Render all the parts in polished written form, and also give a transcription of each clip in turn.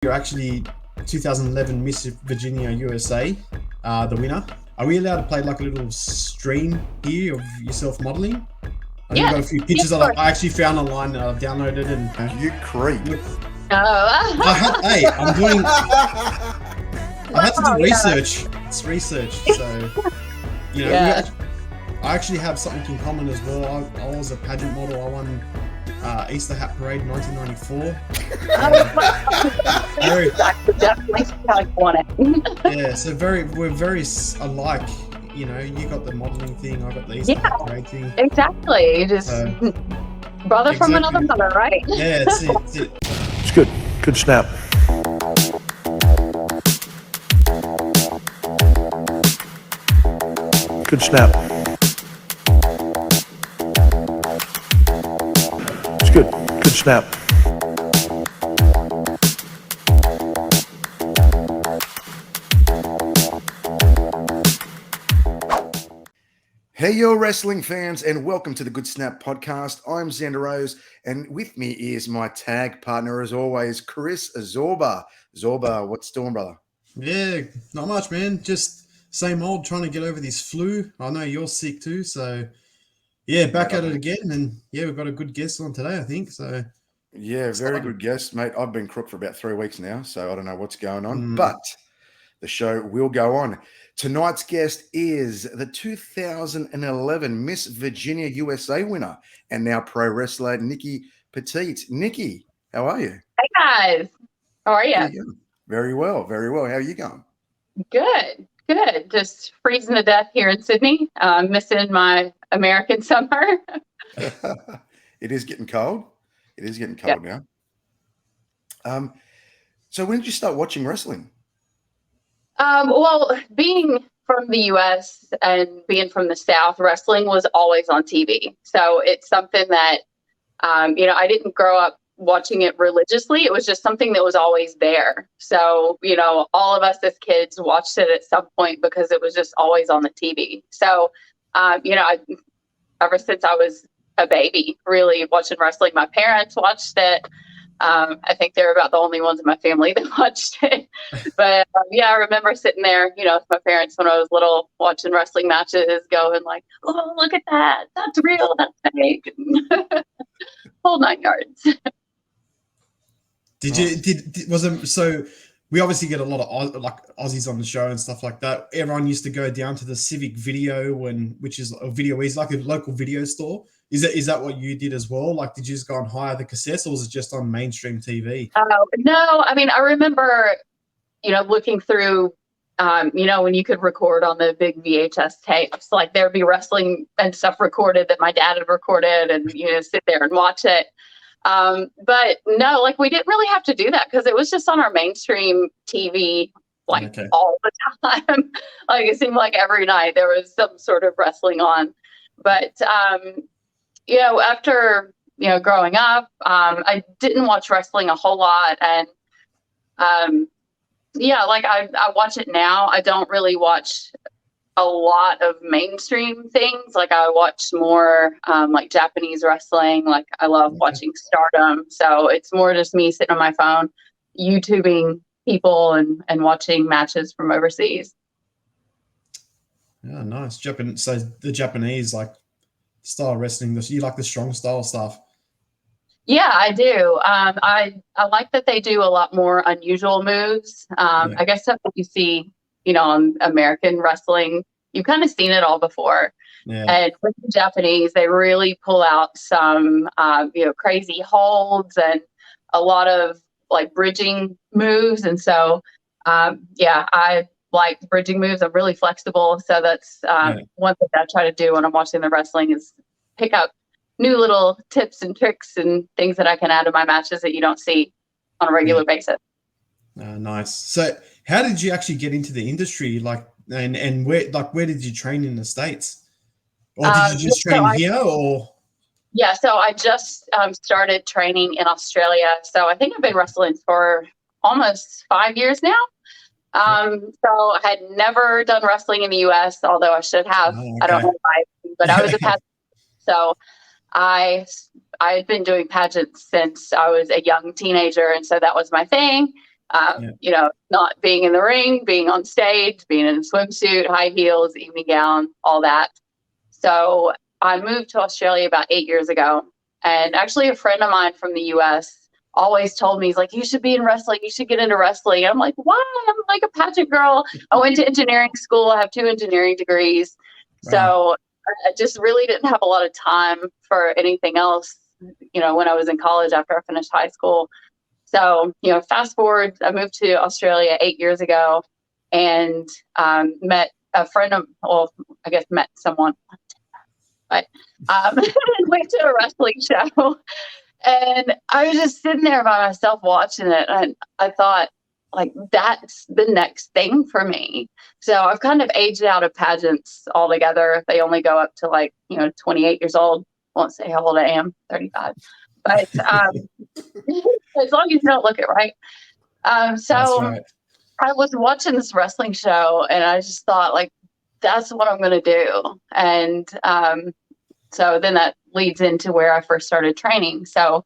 You're actually 2011 Miss Virginia USA, the winner. Are we allowed to play like a little stream here of yourself modeling? I think Yeah. I've got a few pictures that I actually found online that I've downloaded and You creep. Hey, I'm doing. I had to do research. It's research, so you know. Yeah. I actually have something in common as well. I was a pageant model. I won Easter Hat Parade 1994. Definitely how I want it. Yeah, so we're very alike. You know, you got the modeling thing, I got the Easter Hat Parade thing. Exactly. Just brother from another mother, right? Yeah, that's it. That's it. It's good. Good snap. Good snap. It's good. Good snap. Hey, yo, wrestling fans, and welcome to the Good Snap podcast. I'm Xander Rose, and with me is my tag partner, as always, Chris Zorba. Zorba, what's doing, brother? Yeah, not much, man. Just same old, trying to get over this flu. I know you're sick too, so yeah, back at it again. And yeah, we've got a good guest on today, I think. So yeah, very good guest, mate. I've been crook for about 3 weeks now, so I don't know what's going on, but the show will go on. Tonight's guest is the 2011 Miss Virginia USA winner and now pro wrestler Nikki Poteet. Nikki, how are you? Hey guys, how are you? Very well, very well. How are you going? Good. Just freezing to death here in Sydney. Missing my American summer. It is getting cold. It is getting cold now. So when did you start watching wrestling? Well, being from the US and being from the South, wrestling was always on TV. So it's something that, I didn't grow up watching it religiously. It was just something that was always there. So, all of us as kids watched it at some point because it was just always on the TV. So, ever since I was a baby, really watching wrestling, my parents watched it. I think they're about the only ones in my family that watched it. But I remember sitting there, with my parents when I was little, watching wrestling matches, going like, "Oh, look at that! That's real. That's fake." Whole 9 yards. So we obviously get a lot of Aussies on the show and stuff like that. Everyone used to go down to the Civic Video, which is a Video East, like a local video store. Is that what you did as well? Like, did you just go and hire the cassettes, or was it just on mainstream TV? No, I mean, I remember, looking through, when you could record on the big VHS tapes, like there'd be wrestling and stuff recorded that my dad had recorded, and sit there and watch it. But no, like we didn't really have to do that because it was just on our mainstream TV, all the time. Like it seemed like every night there was some sort of wrestling on. But after growing up, I didn't watch wrestling a whole lot, and I watch it now. I don't really watch a lot of mainstream things. Like I watch more like Japanese wrestling. Like I love watching Stardom. So it's more just me sitting on my phone, YouTubing people and watching matches from overseas. Yeah, nice. So the Japanese style wrestling, you like the strong style stuff? Yeah, I do. I like that they do a lot more unusual moves. I guess that's what you see, on American wrestling. You've kind of seen it all before. Yeah. And with the Japanese, they really pull out some, crazy holds and a lot of like bridging moves. And so, I like bridging moves. I'm really flexible. So that's one thing I try to do when I'm watching the wrestling is pick up new little tips and tricks and things that I can add to my matches that you don't see on a regular basis. Nice. So how did you actually get into the industry? And where did you train in the States? Or did you just train here or? Yeah, so I just started training in Australia. So I think I've been wrestling for almost 5 years now. So I had never done wrestling in the US, although I should have. Oh, okay. I don't know why, but I was a pageant. So I had been doing pageants since I was a young teenager, and so that was my thing. You know, not being in the ring, being on stage, being in a swimsuit, high heels, evening gown, all that. So I moved to Australia about 8 years ago. And actually a friend of mine from the US always told me, he's like, you should be in wrestling. You should get into wrestling. I'm like, why? I'm like a pageant girl. I went to engineering school. I have 2 engineering degrees. Wow. So I just really didn't have a lot of time for anything else, you know, when I was in college after I finished high school. So, you know, fast forward, I moved to Australia 8 years ago and met a friend of, well, I guess met someone, but went to a wrestling show. And I was just sitting there by myself watching it. And I thought, like, that's the next thing for me. So I've kind of aged out of pageants altogether. They only go up to, like, you know, 28 years old. I won't say how old I am, 35. But as long as you don't look it right. So right. I was watching this wrestling show and I just thought, like, that's what I'm going to do. And so then that leads into where I first started training. So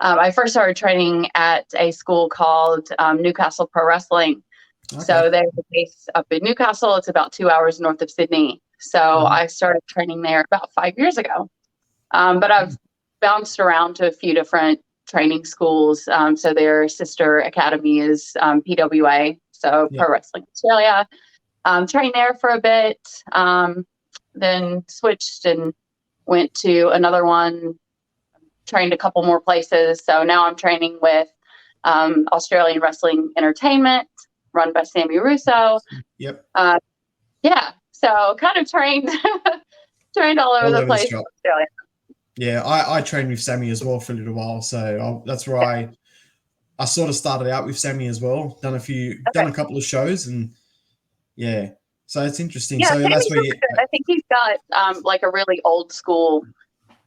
I first started training at a school called Newcastle Pro Wrestling. Okay. So they're based up in Newcastle. It's about 2 hours north of Sydney. So I started training there about 5 years ago. But I've bounced around to a few different training schools. So their sister academy is PWA, so Pro Wrestling Australia. Trained there for a bit, then switched and went to another one, trained a couple more places. So now I'm training with Australian Wrestling Entertainment, run by Sammy Russo. Yep. Yeah, so kind of trained all over the place in Australia. Yeah, I trained with Sammy as well for a little while, so that's where I sort of started out with Sammy as well. Done a couple of shows, and yeah, so it's interesting. Yeah, so that's where I think he's got like a really old school,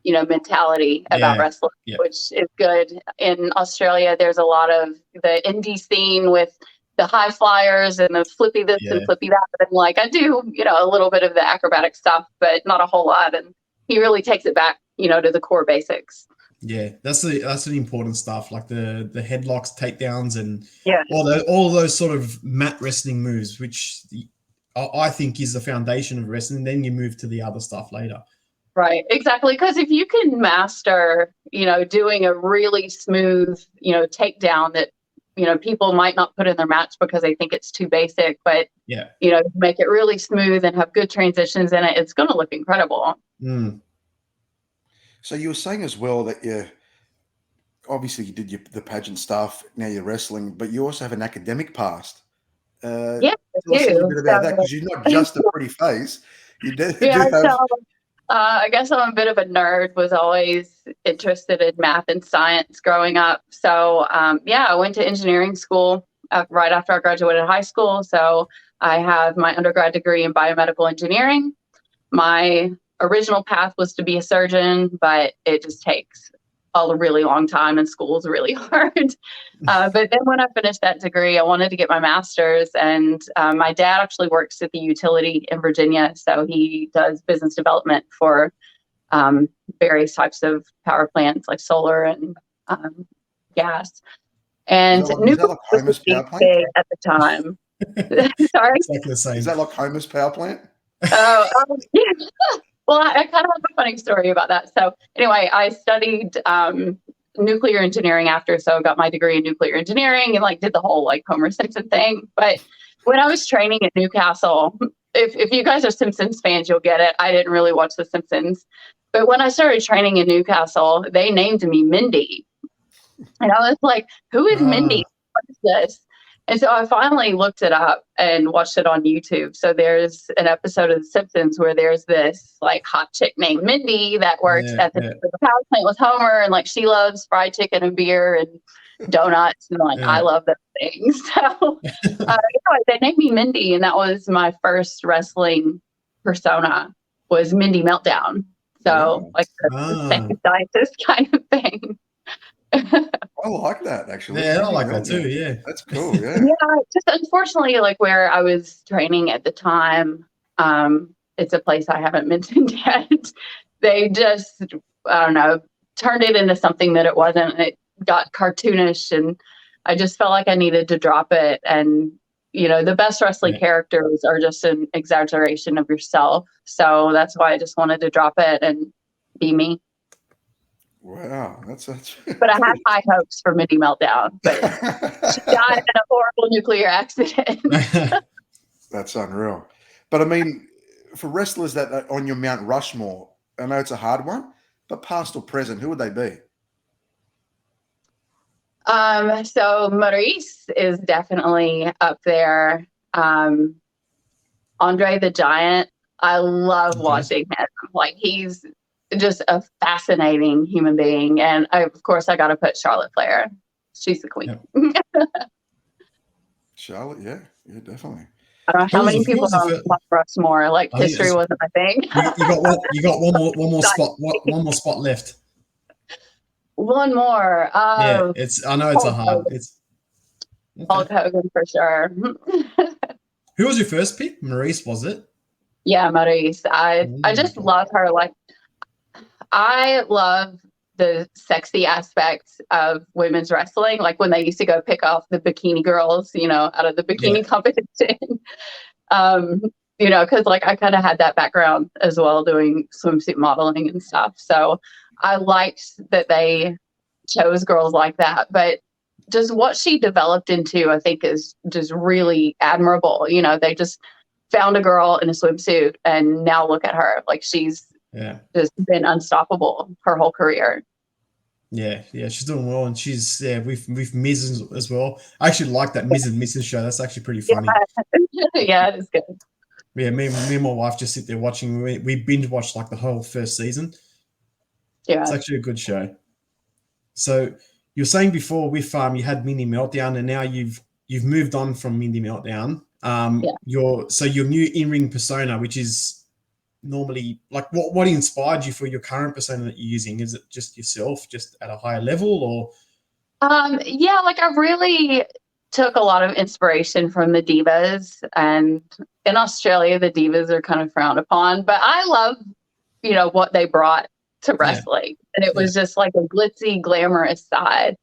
you know, mentality about wrestling, which is good. In Australia, there's a lot of the indie scene with the high flyers and the flippy this and flippy that. And like I do, you know, a little bit of the acrobatic stuff, but not a whole lot. And he really takes it back, you know, to the core basics. Yeah, that's the important stuff, like the headlocks, takedowns, and all those sort of mat wrestling moves, which I think is the foundation of wrestling. Then you move to the other stuff later. Right, exactly. Because if you can master, you know, doing a really smooth, you know, takedown that, you know, people might not put in their match because they think it's too basic, but you know, make it really smooth and have good transitions in it, it's going to look incredible. Mm. So you were saying as well that obviously you did the pageant stuff, now you're wrestling, but you also have an academic past. Yeah, tell us a little bit about that, because you're not just a pretty face. You do have... So, I guess I'm a bit of a nerd, was always interested in math and science growing up. So I went to engineering school right after I graduated high school. So I have my undergrad degree in biomedical engineering. My original path was to be a surgeon, but it just takes a really long time and school is really hard. But then when I finished that degree, I wanted to get my master's, and my dad actually works at the utility in Virginia. So he does business development for various types of power plants like solar and gas. And nuclear was big at the time. Sorry? Exactly the same. Is that like Homer's power plant? Yeah. Well, I kind of have a funny story about that. So anyway, I studied nuclear engineering after, so got my degree in nuclear engineering and like did the whole like Homer Simpson thing. But when I was training at Newcastle, if you guys are Simpsons fans, you'll get it. I didn't really watch The Simpsons. But when I started training in Newcastle, they named me Mindy. And I was like, who is Mindy? What is this? And so I finally looked it up and watched it on YouTube. So there's an episode of The Simpsons where there's this like hot chick named Mindy that works at the power plant with Homer, and like she loves fried chicken and beer and donuts, and like I love those things. So anyway, they named me Mindy, and that was my first wrestling persona, was Mindy Meltdown. So like the second scientist kind of thing. I like that, actually. Yeah, I like that too. Yeah, that's cool. Yeah. Just unfortunately, like where I was training at the time, it's a place I haven't mentioned yet. They just, I don't know, turned it into something that it wasn't. It got cartoonish, and I just felt like I needed to drop it. And, the best wrestling characters are just an exaggeration of yourself. So that's why I just wanted to drop it and be me. Wow, that's But I had high hopes for Minnie Meltdown, but she died in a horrible nuclear accident. That's unreal. But I mean, for wrestlers that are on your Mount Rushmore, I know it's a hard one, but past or present, who would they be? So Maurice is definitely up there. Andre the Giant, I love watching him. Like, he's just a fascinating human being. And of course I got to put Charlotte Flair. She's the queen. Yep. Charlotte, yeah, definitely. I don't know how many people don't watch Rushmore. Like, history wasn't my thing. you got one more spot left. One more. I know it's a hard. It's Hulk Hogan for sure. Who was your first pick? Maurice, was it? Yeah, Maurice. I just love her. Like, I love the sexy aspects of women's wrestling. Like when they used to go pick off the bikini girls, out of the bikini competition. Because like I kind of had that background as well, doing swimsuit modeling and stuff. So I liked that they chose girls like that. But just what she developed into, I think, is just really admirable. They just found a girl in a swimsuit, and now look at her. Like, she's just been unstoppable her whole career. Yeah, she's doing well, and she's with Miz as well. I actually like that Miz and Mrs. show. That's actually pretty funny. Yeah, it is good. Yeah, me and my wife just sit there watching. We binge watched like the whole first season. Yeah, it's actually a good show. So you're saying before with you had Minnie Meltdown, and now you've moved on from Minnie Meltdown. Your new in-ring persona, which is normally like what inspired you for your current persona that you're using? Is it just yourself, just at a higher level, or? Like I really took a lot of inspiration from the divas, and in Australia the divas are kind of frowned upon, but I love what they brought to wrestling, and it was just like a glitzy, glamorous side.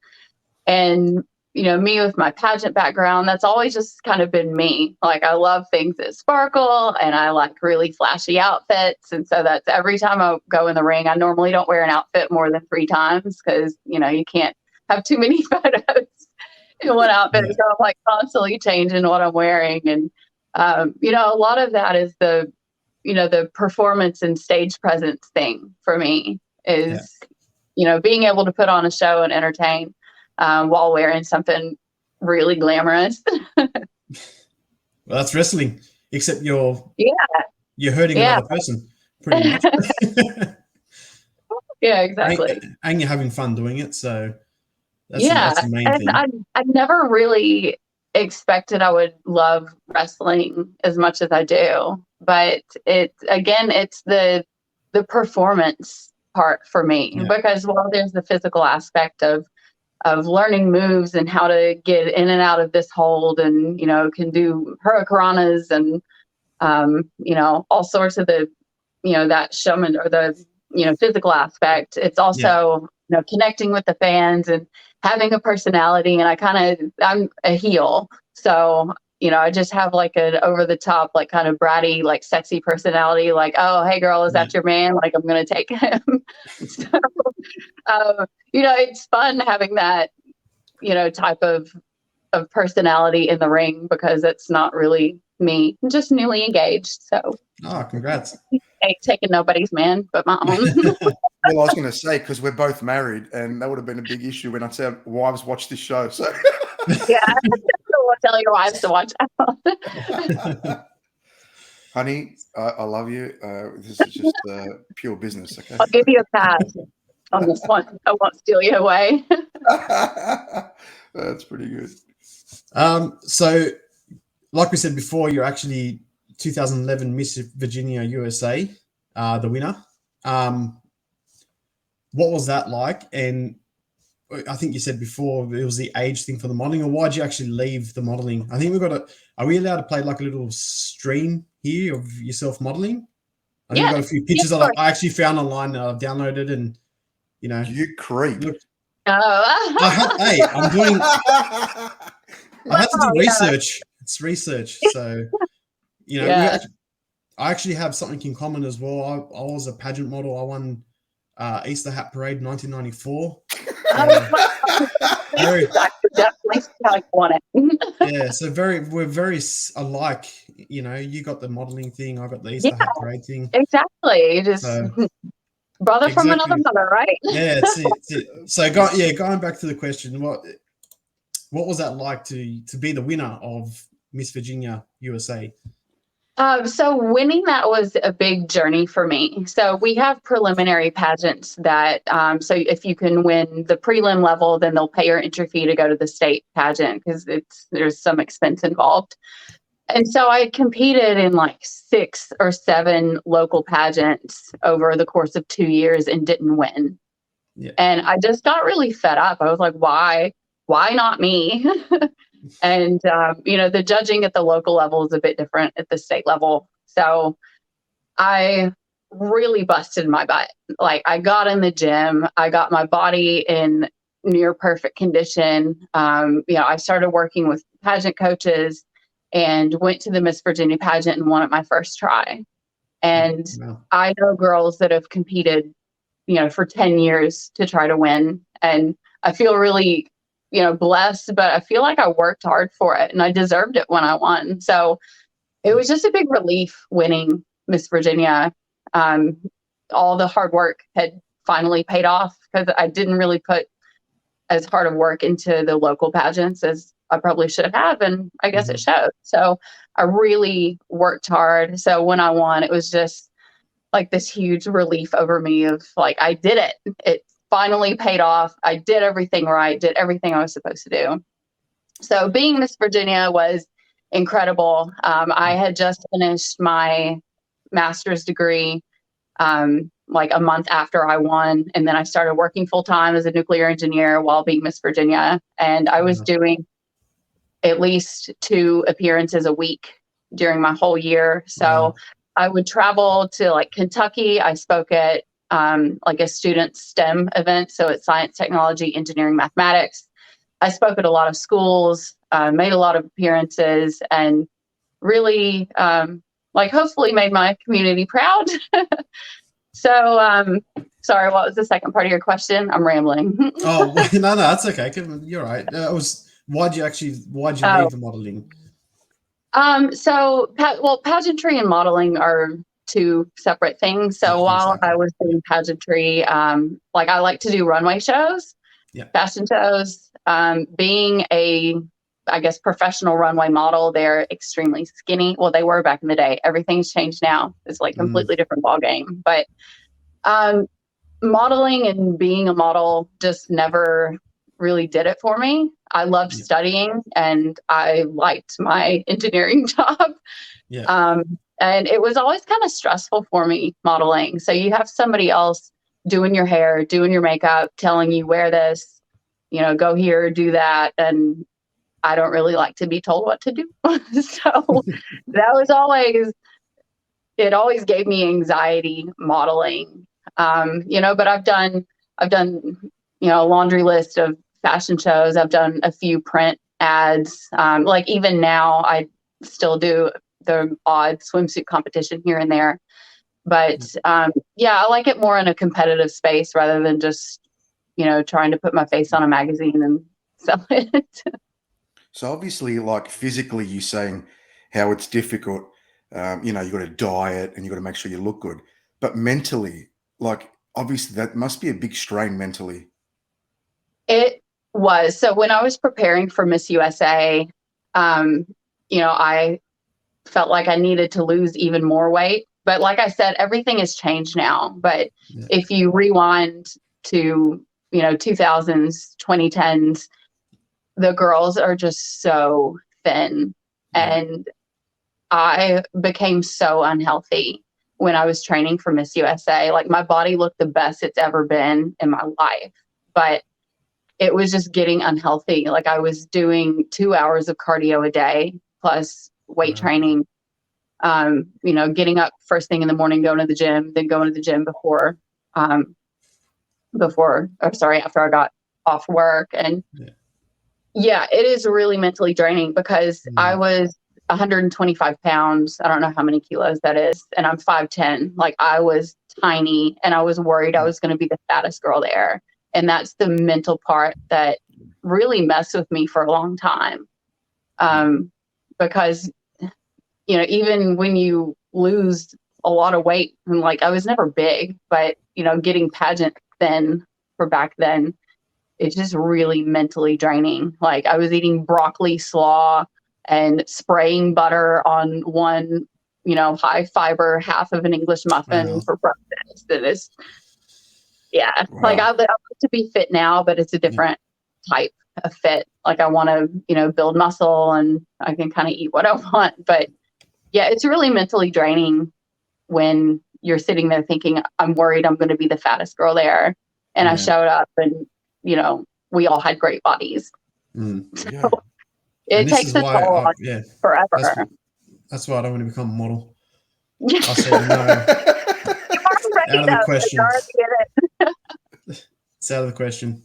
And me with my pageant background, that's always just kind of been me. Like, I love things that sparkle, and I like really flashy outfits. And so that's every time I go in the ring, I normally don't wear an outfit more than 3 times because, you can't have too many photos in one outfit. So I'm like constantly changing what I'm wearing. And, a lot of that is the performance and stage presence thing for me is, being able to put on a show and entertain while wearing something really glamorous. Well, that's wrestling, except you're hurting another person, pretty much. Yeah, exactly. And you're having fun doing it, so that's the main thing. I never really expected I would love wrestling as much as I do, but it's the performance part for me, because while there's the physical aspect of learning moves and how to get in and out of this hold, and can do hurricanranas and all sorts of the that showman or the physical aspect. It's also connecting with the fans and having a personality. And I'm a heel, so I just have like an over the top, like kind of bratty, like sexy personality. Like, oh, hey girl, is that your man? Like, I'm gonna take him. So, it's fun having that, type of personality in the ring, because it's not really me. I'm just newly engaged. So, congrats. Ain't taking nobody's man but my own. Well, I was going to say, because we're both married, and that would have been a big issue when I said wives watch this show. So, yeah, we'll tell your wives to watch out. Honey, I love you. This is just pure business. Okay, I'll give you a pass on this one. I won't steal you away. That's pretty good. So, like we said before, you're actually 2011 Miss Virginia USA, the winner. What was that like? And I think you said before it was the age thing for the modeling, or why'd you actually leave the modeling? I think are we allowed to play like a little stream here of yourself modeling? I got a few pictures that I actually found online that I've downloaded, and you creep. Oh. Hey, I had to do Wow, yeah. research. It's research. So, you know, Yeah. I actually have something in common as well. I was a pageant model. I won Easter Hat Parade 1994. Very, I could definitely see how you want it. yeah. So we're very alike. You know, you got the modeling thing. I got the Yeah, Easter Hat Parade thing. exactly. Just So brother from another exactly. mother, right? Yeah, it's it. So going back to the question, what was that like to be the winner of Miss Virginia USA? So winning that was a big journey for me. So we have preliminary pageants that, so if you can win the prelim level, then they'll pay your entry fee to go to the state pageant because there's some expense involved. And so I competed in like 6 or 7 local pageants over the course of 2 years and didn't win. Yeah. And I just got really fed up. I was like, why not me? And, the judging at the local level is a bit different at the state level. So I really busted my butt. Like I got in the gym, I got my body in near perfect condition. I started working with pageant coaches and went to the Miss Virginia pageant and won it my first try. And Wow. I know girls that have competed, for 10 years to try to win. And I feel really blessed, but I feel like I worked hard for it and I deserved it when I won. So it was just a big relief winning Miss Virginia. All the hard work had finally paid off because I didn't really put as hard of work into the local pageants as I probably should have. And I guess it showed. So I really worked hard. So when I won, it was just like this huge relief over me of like, I did it. It finally paid off. I did everything right, did everything I was supposed to do. So being Miss Virginia was incredible. I had just finished my master's degree like a month after I won. And then I started working full time as a nuclear engineer while being Miss Virginia. And I was doing at least 2 appearances a week during my whole year. So I would travel to like Kentucky. I spoke at like a student STEM event. So it's science, technology, engineering, mathematics. I spoke at a lot of schools, made a lot of appearances, and really hopefully made my community proud. So sorry, what was the second part of your question? I'm rambling. Oh, no, that's okay. You're right. Why'd you leave the modeling? Pageantry and modeling are 2 separate things. So while I was doing pageantry, I like to do runway shows, fashion shows. Being I guess, professional runway model, they're extremely skinny. Well, they were back in the day. Everything's changed now. It's like completely different ball game. But modeling and being a model just never really did it for me. I loved studying and I liked my engineering job. And it was always kind of stressful for me, modeling. So you have somebody else doing your hair, doing your makeup, telling you wear this, go here, do that. And I don't really like to be told what to do. So that was it always gave me anxiety modeling. But I've done, a laundry list of fashion shows. I've done a few print ads. Like even now I still do the odd swimsuit competition here and there. But I like it more in a competitive space rather than just, trying to put my face on a magazine and sell it. So obviously, like physically, you're saying how it's difficult. You got to diet and you got to make sure you look good. But mentally, like obviously, that must be a big strain mentally. It was. So when I was preparing for Miss USA, I felt like I needed to lose even more weight. But like I said, everything has changed now. But if you rewind to 2000s, 2010s. The girls are just so thin. And I became so unhealthy when I was training for Miss USA. Like my body looked the best it's ever been in my life, but it was just getting unhealthy. Like I was doing 2 hours of cardio a day plus weight training, getting up first thing in the morning, going to the gym, then going to the gym after I got off work. And yeah, it is really mentally draining because I was 125 pounds. I don't know how many kilos that is. And I'm 5'10". Like, I was tiny, and I was worried I was going to be the fattest girl there. And that's the mental part that really messed with me for a long time. Because, you know, even when you lose a lot of weight, and like, I was never big, but, you know, getting pageant thin for back then, it's just really mentally draining. Like, I was eating broccoli slaw and spraying butter on one, you know, high fiber half of an English muffin for breakfast. And it's, like, I'd like to be fit now, but it's a different type of fit. Like, I want to, you know, build muscle, and I can kind of eat what I want. But yeah, it's really mentally draining when you're sitting there thinking, I'm worried I'm going to be the fattest girl there. And I showed up, and, you know, we all had great bodies. So it takes a toll on forever. That's why I don't want to become a model. I said no. Out of the question. It's out of the question.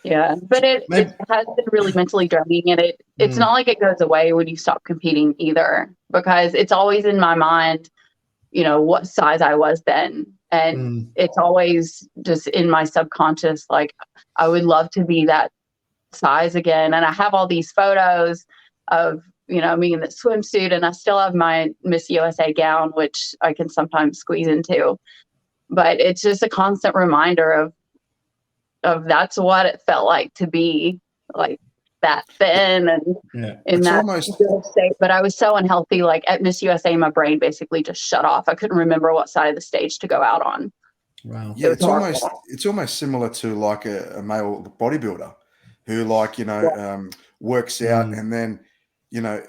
Yeah, but it has been really mentally draining, and it's not like it goes away when you stop competing either, because it's always in my mind, you know, what size I was then. And it's always just in my subconscious, like, I would love to be that size again. And I have all these photos of, you know, me in the swimsuit, and I still have my Miss USA gown, which I can sometimes squeeze into. But it's just a constant reminder of that's what it felt like to be like that thin and in that good state. But I was so unhealthy. Like, at Miss USA, my brain basically just shut off. I couldn't remember what side of the stage to go out on. Wow. Yeah, it's almost similar to like a male bodybuilder who, like, you know, works out and then, you know,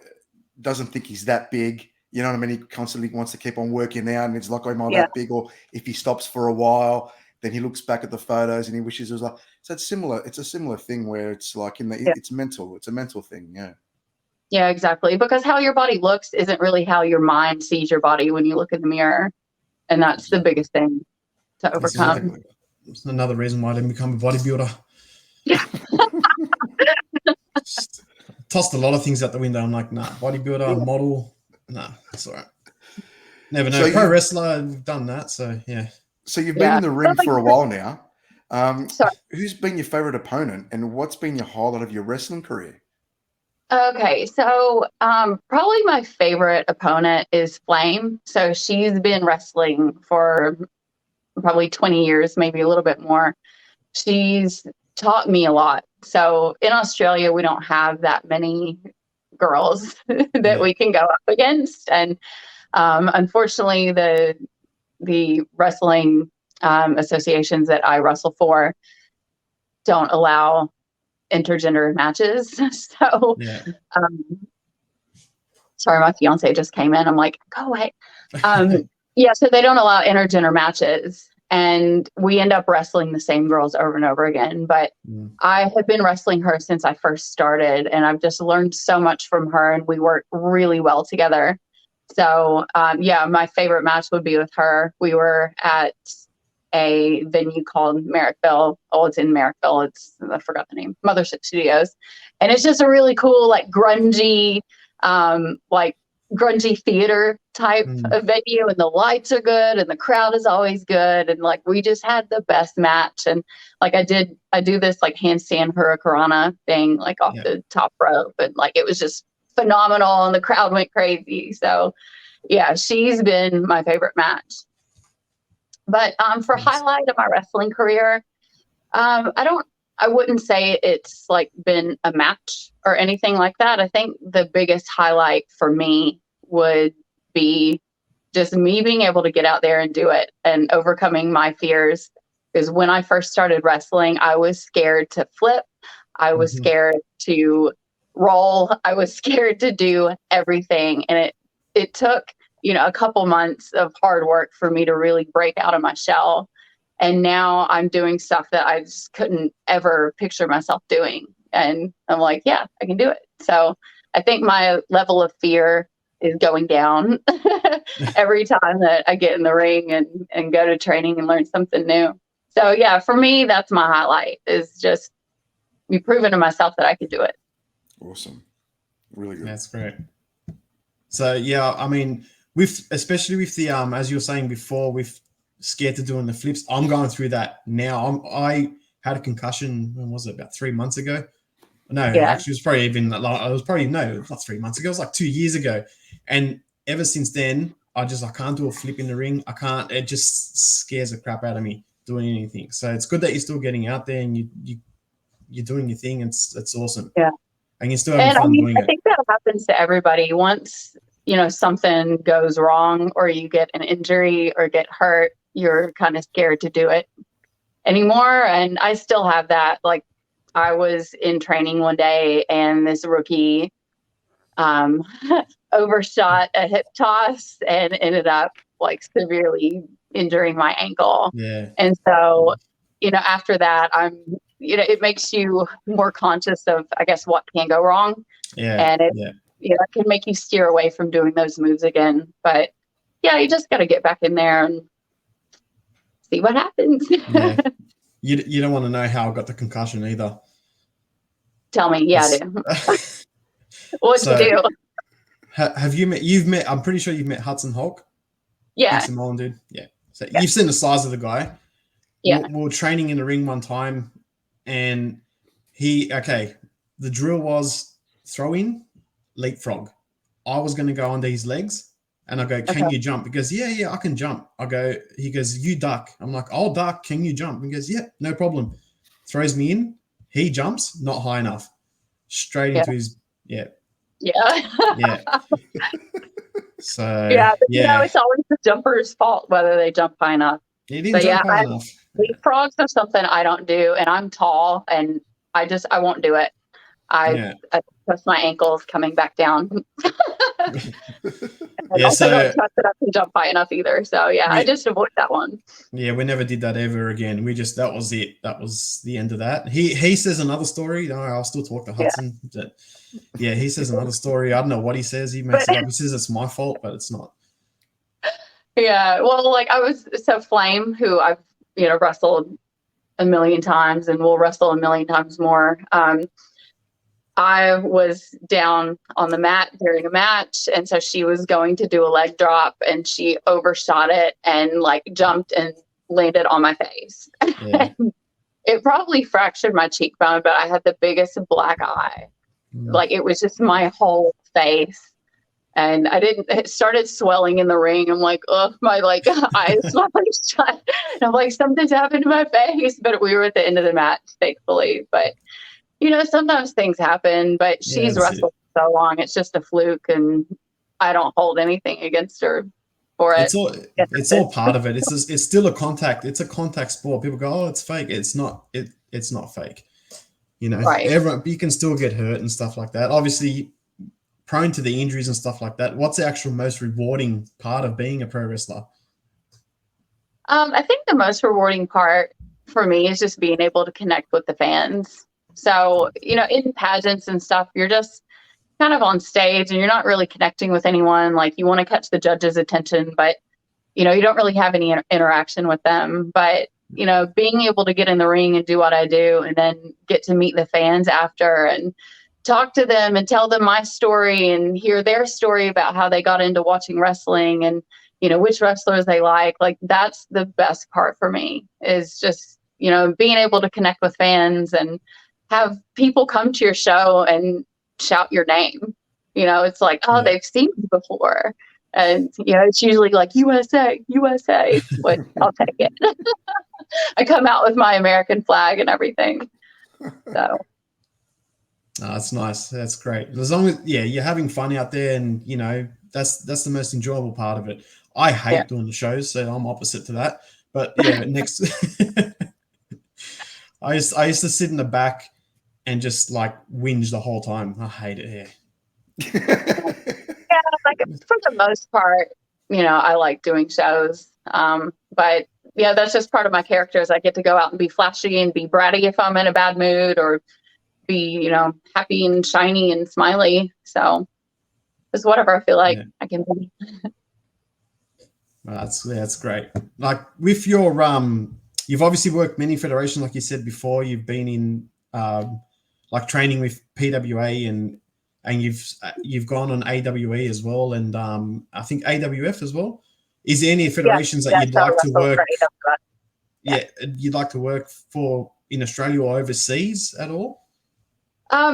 doesn't think he's that big. You know what I mean? He constantly wants to keep on working out, and it's like, am I that big? Or if he stops for a while, then he looks back at the photos and he wishes it was like. So it's similar. It's a similar thing where it's like it's mental. It's a mental thing. Yeah. Yeah, exactly. Because how your body looks isn't really how your mind sees your body when you look in the mirror, and that's the biggest thing to overcome. It's another reason why I didn't become a bodybuilder. Yeah. Tossed a lot of things out the window. I'm like, nah, bodybuilder, model, nah, it's all right. Never know. So pro wrestler, I've done that, so yeah. So you've been in the ring for a while now. Who's been your favorite opponent, and what's been your highlight of your wrestling career? Okay, so probably my favorite opponent is Flame. So she's been wrestling for probably 20 years, maybe a little bit more. She's taught me a lot. So in Australia, we don't have that many girls that we can go up against. And unfortunately, the wrestling associations that I wrestle for don't allow intergender matches. So sorry, my fiance just came in. I'm like, go away. So they don't allow intergender matches, and we end up wrestling the same girls over and over again. But I have been wrestling her since I first started, and I've just learned so much from her, and we work really well together. So my favorite match would be with her. We were at a venue called Merrickville. Oh, it's in Merrickville. I forgot the name, Mothership Studios. And it's just a really cool, like, grungy theater type of venue, and the lights are good and the crowd is always good. And like, we just had the best match. And like, I do this like handstand hurricanrana thing, like off the top rope. And like, it was just phenomenal, and the crowd went crazy. So yeah, she's been my favorite match. But for highlight of my wrestling career, I wouldn't say it's like been a match or anything like that. I think the biggest highlight for me would be just me being able to get out there and do it and overcoming my fears. Because when I first started wrestling, I was scared to flip. I was scared to roll. I was scared to do everything. And it took, a couple months of hard work for me to really break out of my shell. And now I'm doing stuff that I just couldn't ever picture myself doing. And I'm like, yeah, I can do it. So I think my level of fear is going down every time that I get in the ring and go to training and learn something new. So yeah, for me, that's my highlight, is just me proving to myself that I could do it. Awesome. Really good. That's great. So yeah, I mean, especially with the as you were saying before, with scared to doing the flips, I'm going through that now. I had a concussion. When was it? About 3 months ago. No, actually, it was probably even like, not 3 months ago. It was like 2 years ago, and ever since then, I can't do a flip in the ring. I can't. It just scares the crap out of me doing anything. So it's good that you're still getting out there and you're doing your thing. It's awesome. Yeah. And you're still having fun doing it. I think that happens to everybody. Once, something goes wrong or you get an injury or get hurt, you're kind of scared to do it anymore. And I still have that. Like, I was in training one day and this rookie overshot a hip toss and ended up like severely injuring my ankle. Yeah. And so, after that, it makes you more conscious of, I guess, what can go wrong. Yeah. And it can make you steer away from doing those moves again. But yeah, you just got to get back in there and see what happens. Yeah. You don't want to know how I got the concussion either. Tell me. Yeah, I do. What'd you do? Have you met, I'm pretty sure you've met Hudson Hulk. Yeah. Samoan dude. Yeah. So you've seen the size of the guy. Yeah. We were training in the ring one time and the drill was throw in, leapfrog. I was going to go under his legs and I go, can you jump? He goes, yeah, I can jump. He goes, you duck. I'm like, I'll duck. Can you jump? He goes, yeah, no problem. Throws me in. He jumps, not high enough. Straight into his, Yeah. So it's always the jumper's fault whether they jump high enough. He didn't jump high enough. Leapfrogs are something I don't do, and I'm tall, and I won't do it. I trust my ankles coming back down. I also don't trust that I can jump high enough either. So I just avoid that one. Yeah, we never did that ever again. That was it. That was the end of that. He says another story. No, I'll still talk to Hudson. But he says another story. I don't know what he says. He makes it up. He says it's my fault, but it's not. Yeah, well, like Flame, who I've wrestled a million times and will wrestle a million times more. I was down on the mat during a match, and so she was going to do a leg drop, and she overshot it and like jumped and landed on my face. Yeah. It probably fractured my cheekbone, but I had the biggest black eye. Like, it was just my whole face. And it started swelling in the ring. I'm like, oh, my eyes shut. And I'm like, something's happened to my face. But we were at the end of the match, thankfully. But, sometimes things happen. But she's wrestled so long. It's just a fluke. And I don't hold anything against her for it. It's all part of it. It's still a contact. It's a contact sport. People go, oh, it's fake. It's not. It's not fake. Right. Everyone, you can still get hurt and stuff like that. Obviously, prone to the injuries and stuff like that. What's the actual most rewarding part of being a pro wrestler? I think the most rewarding part for me is just being able to connect with the fans. So, in pageants and stuff, you're just kind of on stage and you're not really connecting with anyone. Like, you want to catch the judge's attention, but, you don't really have any interaction with them. But, being able to get in the ring and do what I do and then get to meet the fans after and talk to them and tell them my story and hear their story about how they got into watching wrestling and, which wrestlers they like that's the best part for me, is just, being able to connect with fans and have people come to your show and shout your name. It's like, oh, they've seen me before. And, it's usually like USA, but I'll take it. I come out with my American flag and everything. So. Oh, that's nice. That's great. As long as you're having fun out there, and that's the most enjoyable part of it. I hate doing the shows, so I'm opposite to that. But next, I used to sit in the back and just like whinge the whole time. I hate it here. For the most part, I like doing shows. But that's just part of my character, is I get to go out and be flashy and be bratty if I'm in a bad mood, or be, happy and shiny and smiley. So just whatever I feel like I can be. That's great. Like with your you've obviously worked many federations, like you said before. You've been in like training with PWA and you've gone on AWE as well, and I think AWF as well. Is there any federations that you'd like to work? Yeah, you'd like to work for in Australia or overseas at all?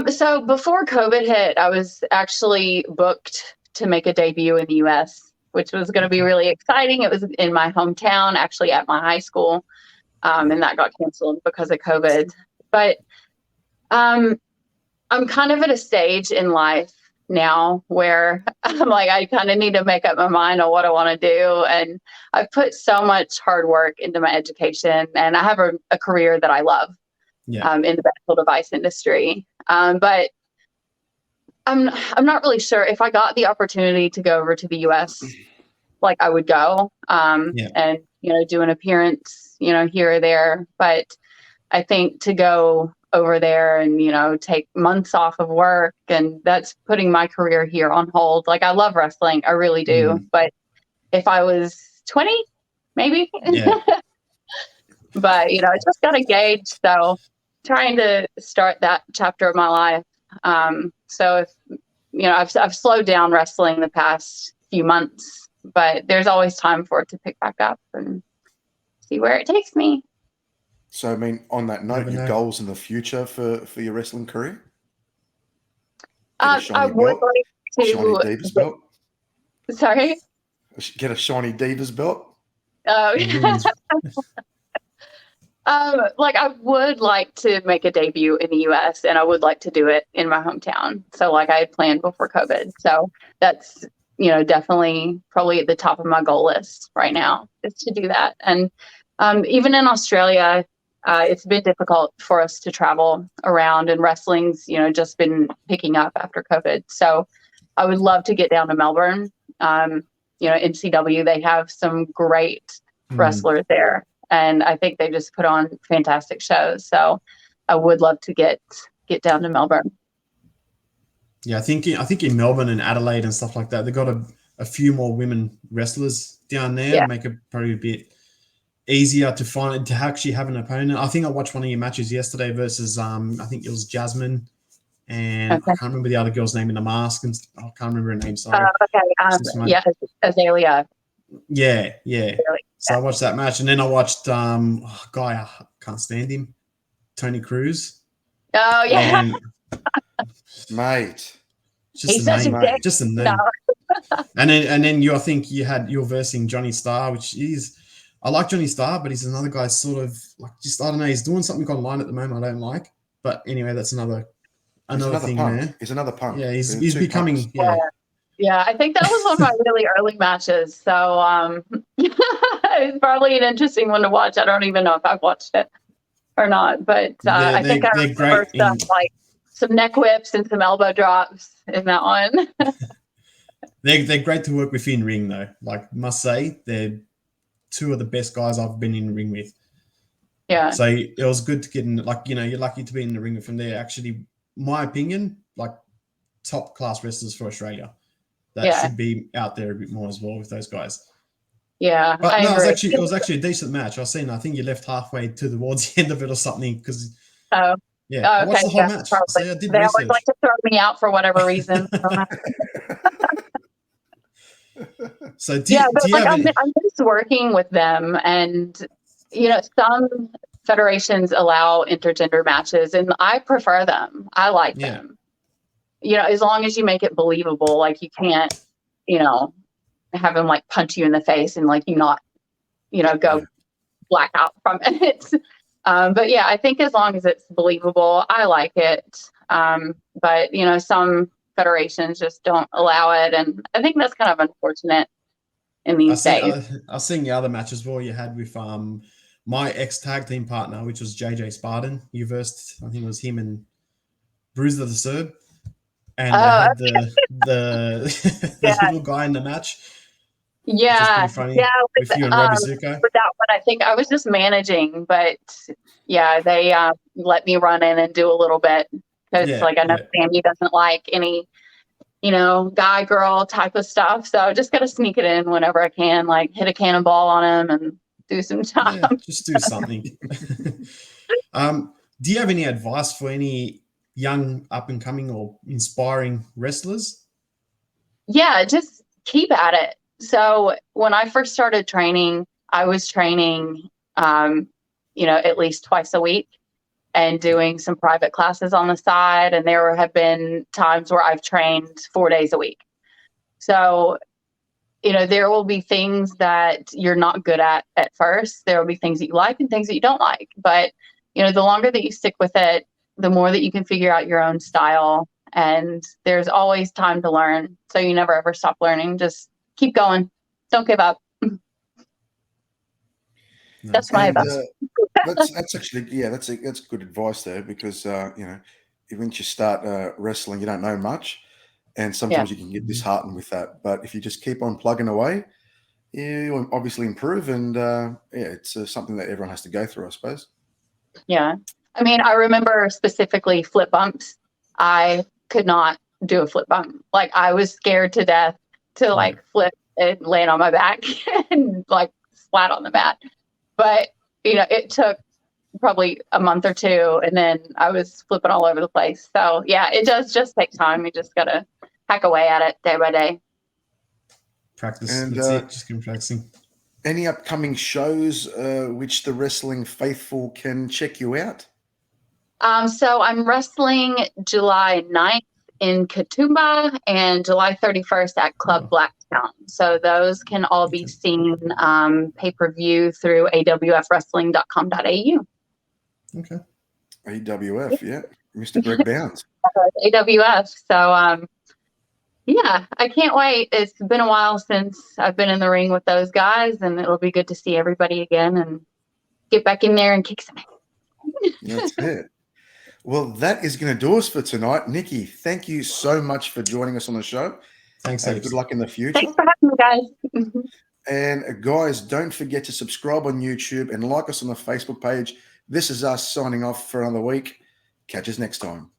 So before COVID hit, I was actually booked to make a debut in the US, which was going to be really exciting. It was in my hometown, actually at my high school, and that got canceled because of COVID. But I'm kind of at a stage in life now where I'm like, I kind of need to make up my mind on what I want to do. And I've put so much hard work into my education, and I have a career that I love in the medical device industry. But I'm not really sure if I got the opportunity to go over to the US, like I would go and, do an appearance, here or there. But I think to go over there and, take months off of work, and that's putting my career here on hold. Like, I love wrestling. I really do. But if I was 20, maybe. But, I just got engaged. So trying to start that chapter of my life. So if, I've slowed down wrestling the past few months, but there's always time for it to pick back up and see where it takes me. So, I mean, on that note, your goals in the future for your wrestling career? I would like to. Shiny Divas belt? Sorry? Get a Shiny Divas belt? Oh, yeah. I would like to make a debut in the US, and I would like to do it in my hometown. So like I had planned before COVID. So that's, definitely probably at the top of my goal list right now is to do that. And even in Australia, it's been difficult for us to travel around, and wrestling's, just been picking up after COVID. So I would love to get down to Melbourne. NCW, they have some great wrestlers there. And I think they just put on fantastic shows. So I would love to get down to Melbourne. Yeah, I think in Melbourne and Adelaide and stuff like that, they've got a few more women wrestlers down there. Yeah. Make it probably a bit easier to actually have an opponent. I think I watched one of your matches yesterday versus I think it was Jasmine, and I can't remember the other girl's name in the mask, and I can't remember her name. Sorry. Azalea. Yeah. So I watched that match, and then I watched guy, I can't stand him, Tony Cruz. Oh yeah, and, mate. He's such a dick. Just a name. No. and then I think you're versing Johnny Starr, which is, I like Johnny Starr, but he's another guy sort of like, just, I don't know, he's doing something online at the moment I don't like. But anyway, that's another thing punk. There. He's another punk. Yeah, he's becoming Yeah, I think that was one of my really early matches. So it's probably an interesting one to watch. I don't even know if I've watched it or not, but I think I remember like some neck whips and some elbow drops in that one. They're great to work with in ring though. Like, must say, they're two of the best guys I've been in the ring with. Yeah. So it was good to get in. Like, you're lucky to be in the ring with them. They're actually, my opinion, like top class wrestlers for Australia. That should be out there a bit more as well with those guys. Yeah, but no, it was actually a decent match. I think you left halfway towards the end of it or something because. I watched the whole match. So I did they always like to throw me out for whatever reason. So I'm just working with them, and some federations allow intergender matches, and I prefer them. I like them. As long as you make it believable, like you can't, have them like punch you in the face and like you not, go black out from it. But yeah, I think as long as it's believable, I like it. But some federations just don't allow it, and I think that's kind of unfortunate in these days. I've seen the other matches where you had with my ex tag team partner, which was JJ Spartan. You versed, I think it was him and Bruiser the Serb. And they had the little guy in the match. Yeah. Funny, with you and Robbie Zuko. For that one, I think I was just managing, but they let me run in and do a little bit because I know Sammy doesn't like any, guy girl type of stuff. So I just got to sneak it in whenever I can, like hit a cannonball on him and do some time. Yeah, just do something. Do you have any advice for any young up and coming or inspiring wrestlers? Yeah, just keep at it. So when I first started training, I was training, at least twice a week and doing some private classes on the side. And there have been times where I've trained 4 days a week. So, there will be things that you're not good at first. There will be things that you like and things that you don't like. But, the longer that you stick with it, the more that you can figure out your own style. And there's always time to learn. So you never ever stop learning. Just keep going. Don't give up. That's my advice. That's actually, that's good advice there, because once you start wrestling, you don't know much, and sometimes you can get disheartened with that. But if you just keep on plugging away, you'll obviously improve, and it's something that everyone has to go through, I suppose. Yeah, I mean, I remember specifically flip bumps. I could not do a flip bump. Like, I was scared to death to flip and land on my back and flat on the mat. But it took probably a month or two, and then I was flipping all over the place. So yeah, it does just take time. You just gotta hack away at it day by day. Practice. And that's it. Just keep practicing. Any upcoming shows which the wrestling faithful can check you out? So I'm wrestling July 9th in Katoomba and July 31st at Club Blacktown. So those can all be seen pay-per-view through awfwrestling.com.au. Okay. AWF, yeah. Mr. Greg Bounds. AWF. So, I can't wait. It's been a while since I've been in the ring with those guys, and it'll be good to see everybody again and get back in there and kick some ass. That's it. Well, that is going to do us for tonight. Nikki, thank you so much for joining us on the show. Thanks. Good luck in the future. Thanks for having me, guys. And guys, don't forget to subscribe on YouTube and like us on the Facebook page. This is us signing off for another week. Catch us next time.